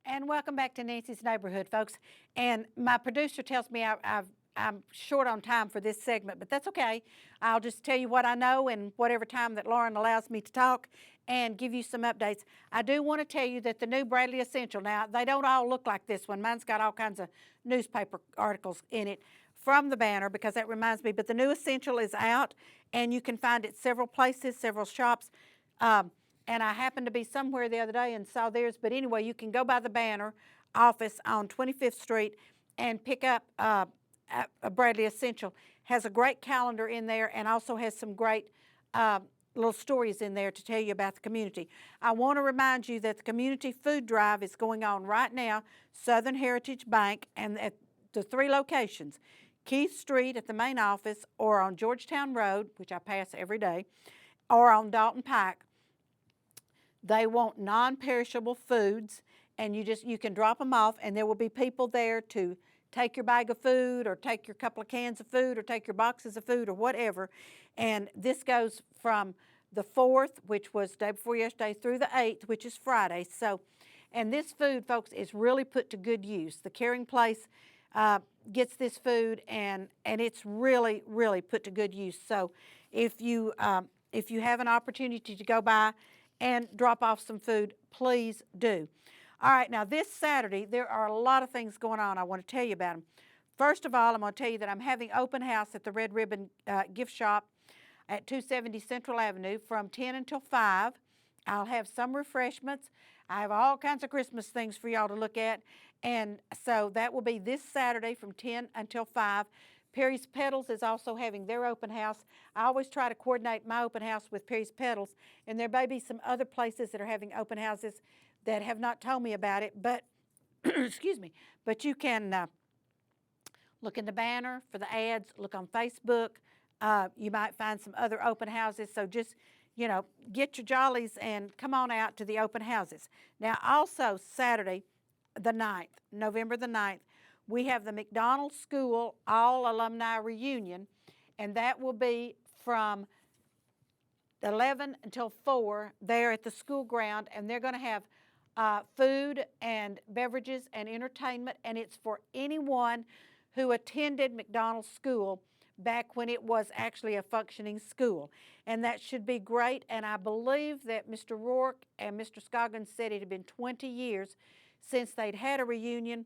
And welcome back to Nancy's Neighborhood, folks. And my producer tells me I'm short on time for this segment, but that's okay. I'll just tell you what I know in whatever time that Lauren allows me to talk and give you some updates. I do want to tell you that the new Bradley Essential, now they don't all look like this one. Mine's got all kinds of newspaper articles in it from the banner because that reminds me, but the new Essential is out and you can find it several places, several shops. And I happened to be somewhere the other day and saw theirs. But anyway, you can go by the banner office on 25th Street and pick up a Bradley Essential. Has a great calendar in there and also has some great little stories in there to tell you about the community. I want to remind you that the community food drive is going on right now, Southern Heritage Bank, and at the 3 locations, Keith Street at the main office, or on Georgetown Road, which I pass every day, or on Dalton Pike. They want non-perishable foods, and you can drop them off, and there will be people there to take your bag of food or take your couple of cans of food or take your boxes of food or whatever. And this goes from the 4th, which was day before yesterday, through the 8th, which is Friday. So, and this food, folks, is really put to good use. The Caring Place gets this food, and it's really, really put to good use. So if you have an opportunity to go by and drop off some food, please do. All right, now this Saturday, there are a lot of things going on. I want to tell you about them. First of all, I'm going to tell you that I'm having open house at the Red Ribbon Gift Shop at 270 Central Avenue from 10 until 5. I'll have some refreshments. I have all kinds of Christmas things for y'all to look at. And so that will be this Saturday from 10 until 5. Perry's Petals is also having their open house. I always try to coordinate my open house with Perry's Petals, and there may be some other places that are having open houses that have not told me about it, but excuse me, but you can look in the banner for the ads, look on Facebook. You might find some other open houses, so just, get your jollies and come on out to the open houses. Now, also Saturday, the 9th, November the 9th, we have the McDonald School All Alumni Reunion, and that will be from 11 until 4 there at the school ground, and they're going to have food and beverages and entertainment, and it's for anyone who attended McDonald School back when it was actually a functioning school. And that should be great, and I believe that Mr. Rourke and Mr. Scoggins said it had been 20 years since they'd had a reunion.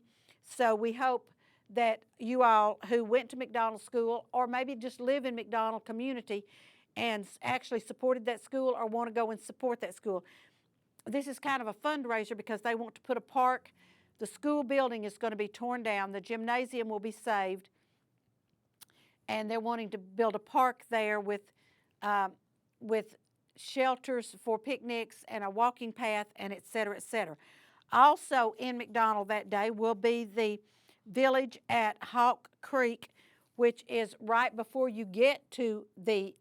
So we hope that you all who went to McDonald School or maybe just live in McDonald community and actually supported that school or want to go and support that school. This is kind of a fundraiser because they want to put a park. The school building is going to be torn down. The gymnasium will be saved. And they're wanting to build a park there with shelters for picnics and a walking path and et cetera, et cetera. Also in McDonald that day will be the village at Hawk Creek, which is right before you get to the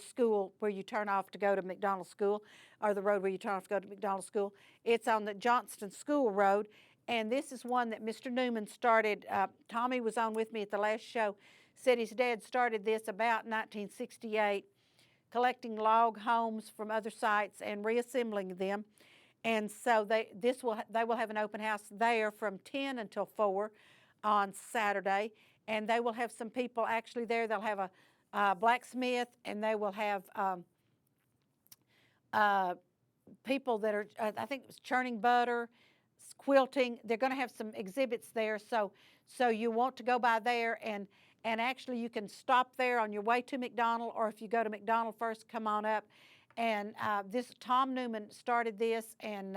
school where you turn off to go to McDonald School, or the road where you turn off to go to McDonald School. It's on the Johnston School Road, and this is one that Mr. Newman started. Tommy was on with me at the last show, said his dad started this about 1968, collecting log homes from other sites and reassembling them. And so they will have an open house there from 10 until 4 on Saturday, and they will have some people actually there. They'll have a blacksmith, and they will have people that are, I think it was churning butter, quilting. They're going to have some exhibits there, so you want to go by there, and actually you can stop there on your way to McDonald, or if you go to McDonald first, come on up. And Tom Newman started this, and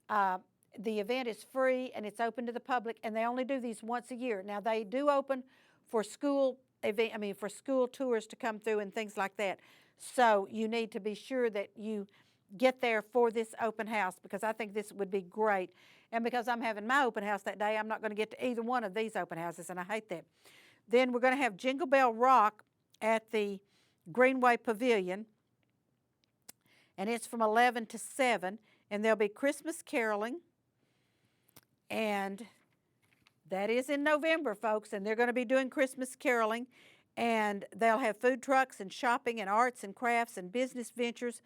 the event is free and it's open to the public, and they only do these once a year. Now they do open for school for school tours to come through and things like that. So you need to be sure that you get there for this open house, because I think this would be great. And because I'm having my open house that day, I'm not going to get to either one of these open houses, and I hate that. Then we're going to have Jingle Bell Rock at the Greenway Pavilion, and it's from 11 to 7, and there'll be Christmas caroling, and that is in November, folks, and they're going to be doing Christmas caroling, and they'll have food trucks and shopping and arts and crafts and business ventures,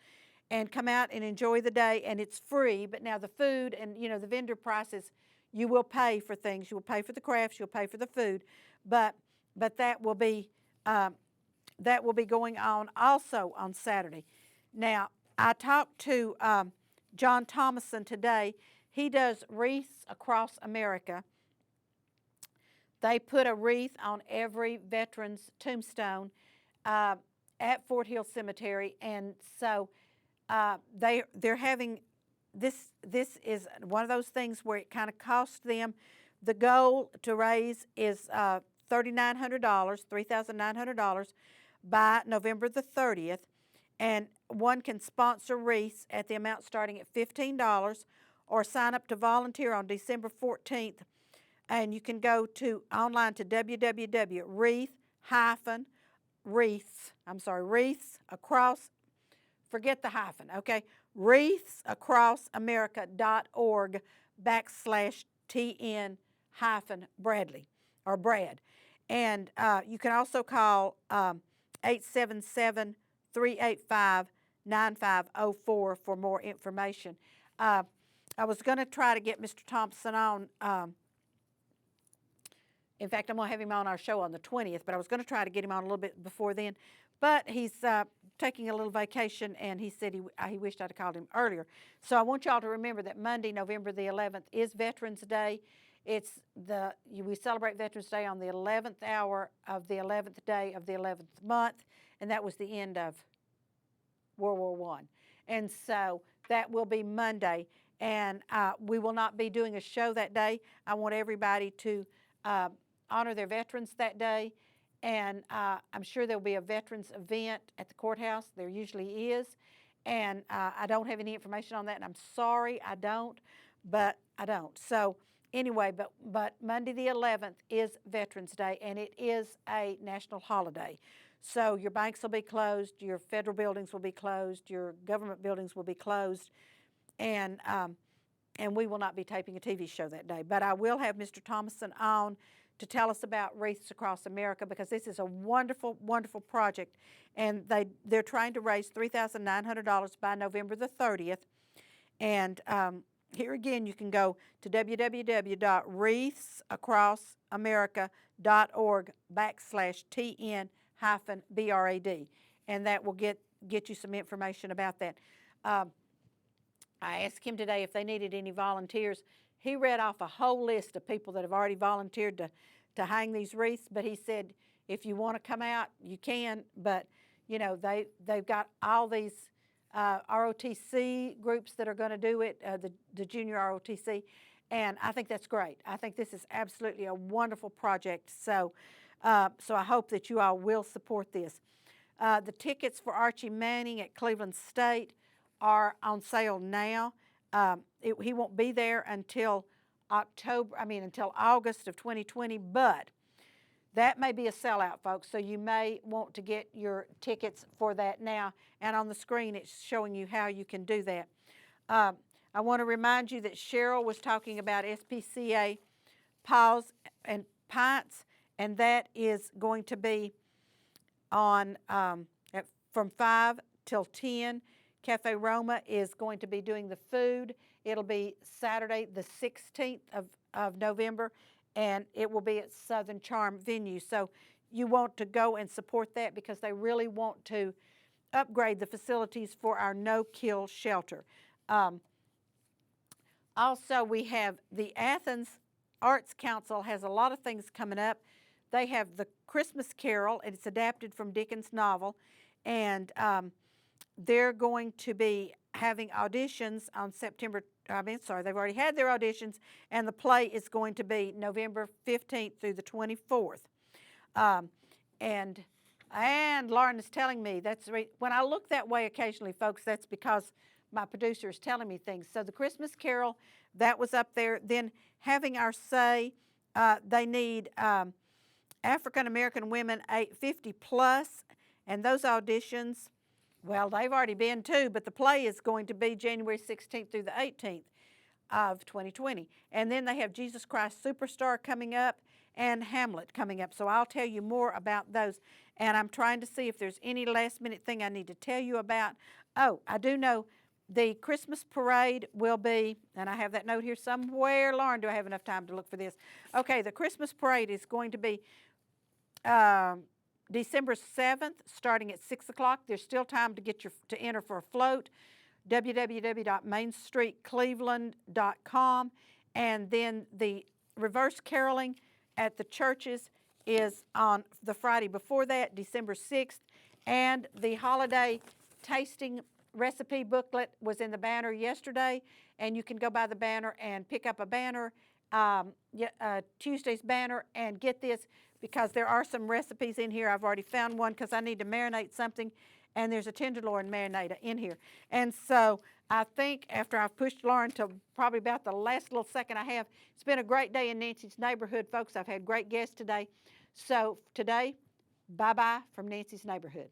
and come out and enjoy the day, and it's free. But now the food and, the vendor prices, you will pay for things. You will pay for the crafts, you'll pay for the food, but that will be going on also on Saturday. Now, I talked to John Thomason today. He does Wreaths Across America. They put a wreath on every veteran's tombstone at Fort Hill Cemetery, and so they're having this. This is one of those things where it kind of costs them. The goal to raise is $3,900, $3,900 by November the 30th, and one can sponsor wreaths at the amount starting at $15, or sign up to volunteer on December 14th. And you can go online to Wreaths across, forget the hyphen, okay? wreathsacrossAmerica.org/TN-Bradley or Brad. And you can also call 877-385-9504 for more information. I was going to try to get Mr. Thompson on. In fact, I'm going to have him on our show on the 20th, but I was going to try to get him on a little bit before then. But he's taking a little vacation, and he said he wished I'd have called him earlier. So I want y'all to remember that Monday, November the 11th, is Veterans Day. We celebrate Veterans Day on the 11th hour of the 11th day of the 11th month, and that was the end of World War I. And so that will be Monday, and we will not be doing a show that day. I want everybody to honor their veterans that day, and I'm sure there'll be a veterans event at the courthouse. There usually is, and I don't have any information on that, and I'm sorry I don't, but I don't. So anyway, but Monday the 11th is Veterans Day, and it is a national holiday. So your banks will be closed, your federal buildings will be closed, your government buildings will be closed, and we will not be taping a TV show that day. But I will have Mr. Thomason on to tell us about Wreaths Across America, because this is a wonderful, wonderful project. And they're trying to raise $3,900 by November the 30th. And here again, you can go to www.wreathsacrossAmerica.org/TN-BRAD. And that will get you some information about that. I asked him today if they needed any volunteers. He read off a whole list of people that have already volunteered to hang these wreaths, but he said, if you want to come out, you can, but they've got all these ROTC groups that are going to do it, the junior ROTC, and I think that's great. I think this is absolutely a wonderful project, so I hope that you all will support this. The tickets for Archie Manning at Cleveland State are on sale now. He won't be there until until August of 2020, but that may be a sellout, folks, so you may want to get your tickets for that now. And on the screen, it's showing you how you can do that. I want to remind you that Cheryl was talking about SPCA Paws and Pints, and that is going to be on from 5 till 10. Cafe Roma is going to be doing the food. It'll be Saturday the 16th of November, and it will be at Southern Charm Venue. So you want to go and support that, because they really want to upgrade the facilities for our no-kill shelter. Also, we have the Athens Arts Council has a lot of things coming up. They have the Christmas Carol, and it's adapted from Dickens' novel, and they're going to be having auditions on they've already had their auditions, and the play is going to be November 15th through the 24th. And Lauren is telling me, when I look that way occasionally, folks, that's because my producer is telling me things. So the Christmas Carol, that was up there. Then Having Our Say, they need African-American women 50 plus, and those auditions, well, they've already been too, but the play is going to be January 16th through the 18th of 2020. And then they have Jesus Christ Superstar coming up and Hamlet coming up. So I'll tell you more about those. And I'm trying to see if there's any last minute thing I need to tell you about. Oh, I do know the Christmas parade will be, and I have that note here somewhere. Lauren, do I have enough time to look for this? Okay, the Christmas parade is going to be December 7th, starting at 6 o'clock. There's still time to to enter for a float. www.mainstreetcleveland.com. And then the reverse caroling at the churches is on the Friday before that, December 6th. And the holiday tasting recipe booklet was in the banner yesterday, and you can go by the banner and pick up a banner, Tuesday's banner, and get this, because there are some recipes in here. I've already found one because I need to marinate something, and there's a tenderloin marinade in here. And so I think after I've pushed Lauren to probably about the last little second I have, it's been a great day in Nancy's neighborhood, folks. I've had great guests today. So today, bye-bye from Nancy's neighborhood.